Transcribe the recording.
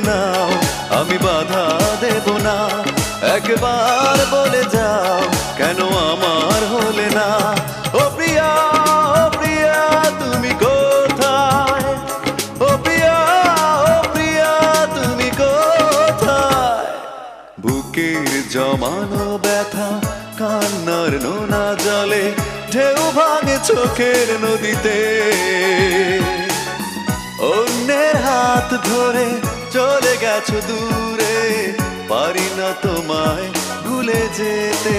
নাও, আমি বাধা দেব না। একবার বলে যাও কেন আমার হলে না। ও প্রিয়া, ও প্রিয়া তুমি কোথায়? ও প্রিয়া, ও প্রিয়া তুমি কোথায়? বুকের জমানো ব্যথা কান্নার নোনা জলে ঢেউ ভাঙে চোখের নদীতে। অন্যের হাত ধরে চলে গেছো দূরে, পারি না তোমায় ভুলে যেতে।